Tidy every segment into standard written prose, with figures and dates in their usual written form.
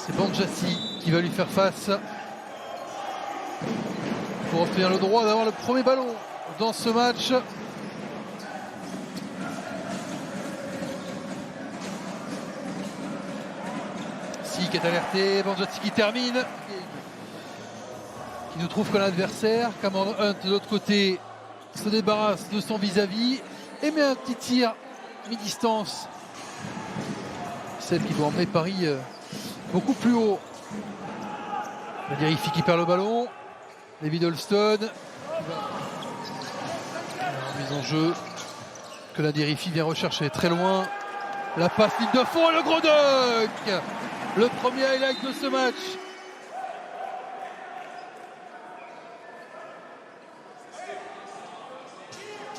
C'est Banjassi qui va lui faire face pour obtenir le droit d'avoir le premier ballon dans ce match. Si qui est alerté, Banjassi qui termine, qui nous trouve comme adversaire. Cameron Hunt de l'autre côté se débarrasse de son vis-à-vis et met un petit tir mi-distance. Celle qui doit emmener Paris beaucoup plus haut. Nadirifi qui perd le ballon. David Holston. Mise en jeu que Nadirifi vient rechercher très loin. La passe ligne de fond, le gros dunk. Le premier highlight de ce match.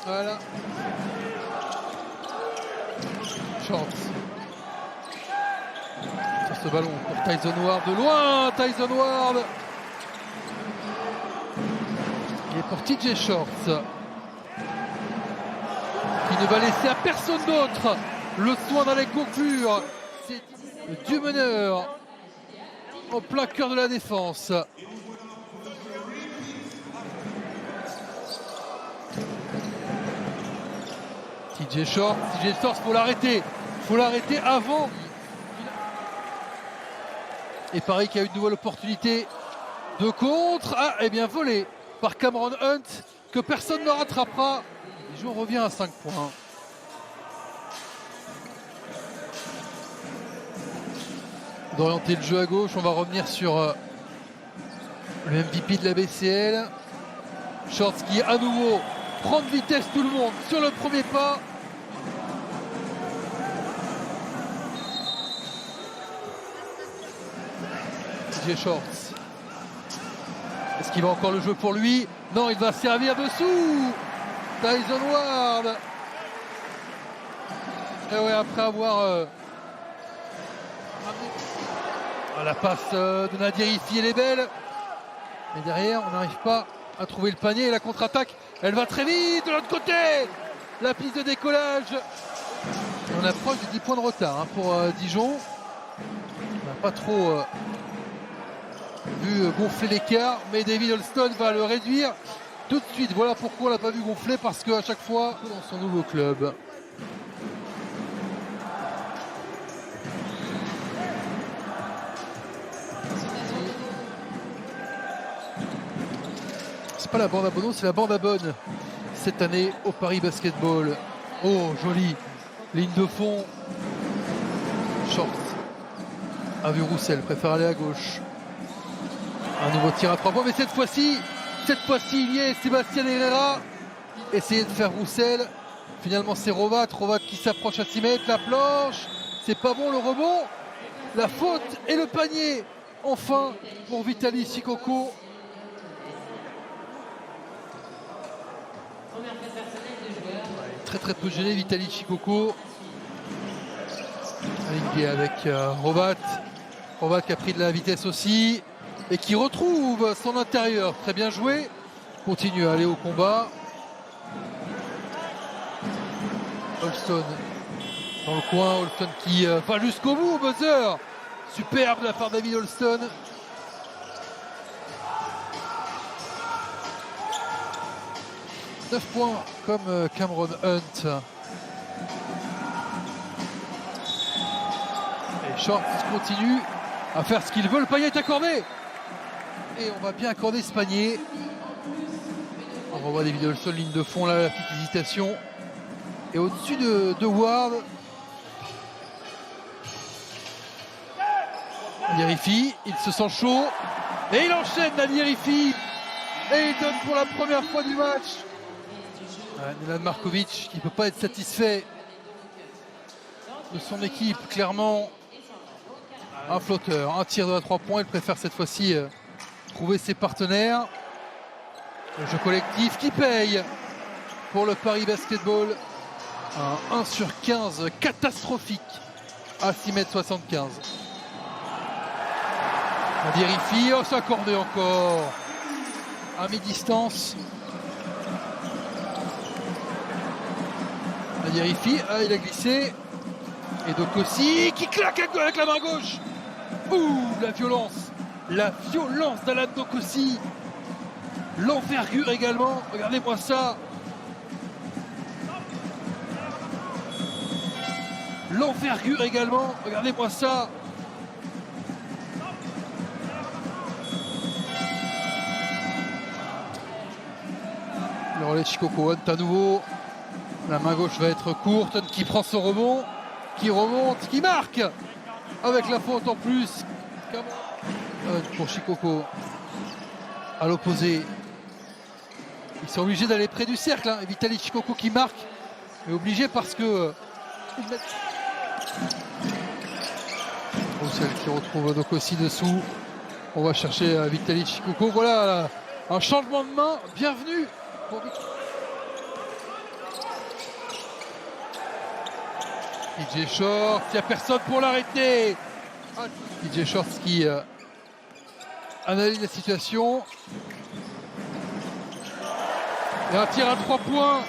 Voilà. Shorts. Sur ce ballon pour Tyson Ward de loin. Tyson Ward. Et pour TJ Shorts. Qui ne va laisser à personne d'autre le soin d'aller conclure. C'est le dieu meneur en plein cœur de la défense. TJ Shorts, faut l'arrêter. Faut l'arrêter avant. Et Paris qui a eu une nouvelle opportunité de contre. Ah, et bien volé par Cameron Hunt que personne ne rattrapera. Et on revient à 5 points. D'orienter le jeu à gauche, on va revenir sur le MVP de la BCL. Shorts qui à nouveau prend de vitesse tout le monde sur le premier pas. TJ Shorts. Est-ce qu'il va encore le jeu pour lui? Non, il va servir dessous. Tyson Ward. Et ouais, après avoir la passe de Nadirifi, elle est belle. Mais derrière, on n'arrive pas à trouver le panier. Et la contre-attaque, elle va très vite de l'autre côté. La piste de décollage. On approche des 10 points de retard pour Dijon. On n'a pas trop vu gonfler l'écart. Mais David Holston va le réduire tout de suite. Voilà pourquoi on l'a pas vu gonfler. Parce qu'à chaque fois, dans son nouveau club. C'est pas la bande à Bono, c'est la bande à bonne cette année au Paris Basketball. Oh, joli ligne de fond. Shorts a vu Roussel, préfère aller à gauche. Un nouveau tir à 3 points, mais cette fois-ci il y est. Sébastien Herrera essayait de faire Roussel. Finalement c'est Rovat qui s'approche à 6 mètres. La planche, c'est pas bon, le rebond, la faute et le panier enfin pour Vitaly Shikoko. Très peu gêné Vitaly Shikoko. Aligné avec Rovat qui a pris de la vitesse aussi et qui retrouve son intérieur. Très bien joué. Continue à aller au combat. Holston dans le coin. Holston qui va jusqu'au bout au buzzer. Superbe de la part de David Holston. « 9 points comme Cameron Hunt. Et Shorts continue à faire ce qu'il veut. Le panier est accordé. Et on va bien accorder ce panier. On revoit David Holston, ligne de fond, là, la petite hésitation. Et au-dessus de Ward. Nadirifi, il se sent chaud. Et il enchaîne Nadirifi. Et il donne pour la première fois du match. Nenad Markovic qui ne peut pas être satisfait de son équipe, clairement. Un flotteur, un tir de la 3 points. Il préfère cette fois-ci trouver ses partenaires. Le jeu collectif qui paye pour le Paris Basketball. Un 1 sur 15 catastrophique à 6,75 m. Nadirifi, oh, ça accordé encore à mi-distance. Nadirifi, il a glissé. Et donc aussi qui claque avec la main gauche. Ouh, la violence d'Alan Dokossi. L'envergure également, regardez-moi ça. L'envergure également, regardez-moi ça. Le relais de Shikoko Hunt à nouveau. La main gauche va être courte. Hunt qui prend son rebond, qui remonte, qui marque avec la faute en plus. Hunt pour Shikoko. À l'opposé. Ils sont obligés d'aller près du cercle. Hein. Vitaly Shikoko qui marque. Mais obligé parce que... Roussel qui retrouve Dokossi dessous. On va chercher Vitaly Shikoko. Voilà là, un changement de main. Bienvenue pour TJ Shorts. Il n'y a personne pour l'arrêter. TJ Shorts qui analyse la situation. Et un tir à 3 points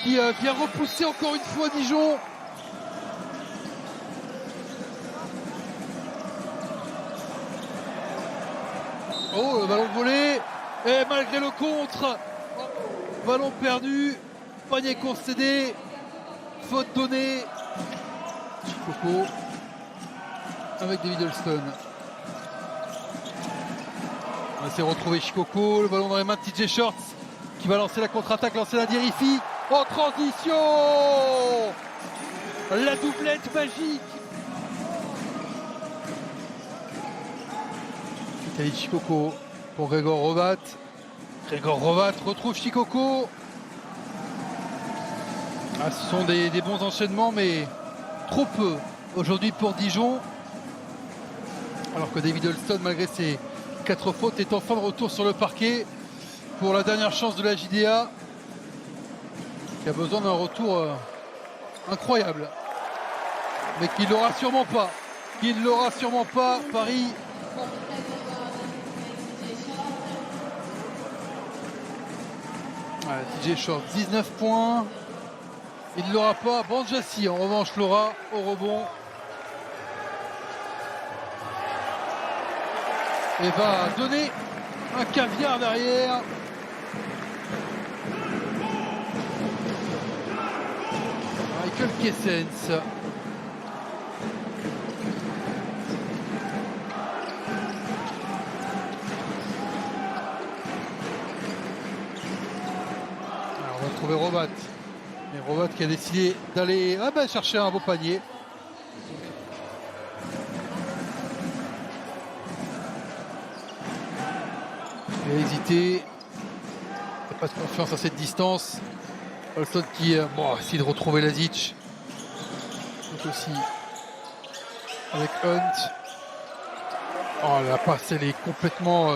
qui vient repousser encore une fois Dijon. Oh, le ballon volé. Et malgré le contre, ballon perdu, panier concédé, faute donnée. Shikoko avec David Holston. On va essayer de retrouver Shikoko, le ballon dans les mains de TJ Shorts qui va lancer la contre-attaque, lancer la Dirifi en transition. La doublette magique. Vitaly Shikoko pour Grégor Hrovat. Grégor Hrovat retrouve Shikoko. Ah, ce sont des bons enchaînements, mais trop peu aujourd'hui pour Dijon. Alors que David Holston, malgré ses 4 fautes, est enfin de retour sur le parquet pour la dernière chance de la JDA, qui a besoin d'un retour incroyable, mais qui ne l'aura sûrement pas. Paris. TJ Shorts, 19 points. Il ne l'aura pas. Banjassi, en revanche, l'aura au rebond. Et va donner un caviar derrière. Michael Kessens. Alors, on va trouver Hrovat. Mais Hrovat qui a décidé d'aller chercher un beau panier. Il a hésité. Il n'y a pas de confiance à cette distance. Holston qui essaie de retrouver Lazic. Donc aussi avec Hunt. Oh, la passe, elle est complètement...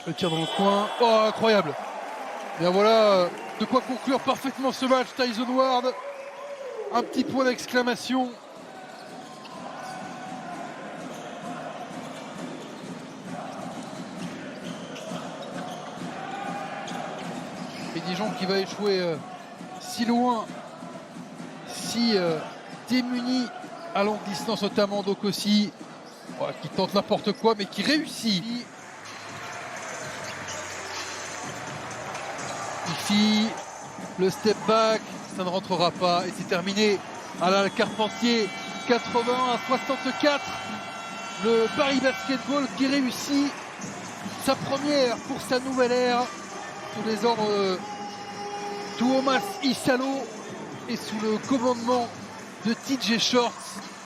Le tir dans le coin. Oh, incroyable. Bien voilà, de quoi conclure parfaitement ce match. Tyson Ward. Un petit point d'exclamation. Et Dijon qui va échouer si loin, si démuni à longue distance, notamment Dokossi, qui tente n'importe quoi mais qui réussit. Ici, le step back, ça ne rentrera pas et c'est terminé. Alain Carpentier, 80 à 64. Le Paris Basketball qui réussit sa première pour sa nouvelle ère sous les ordres de Tuomas Isalo et sous le commandement de TJ Shorts.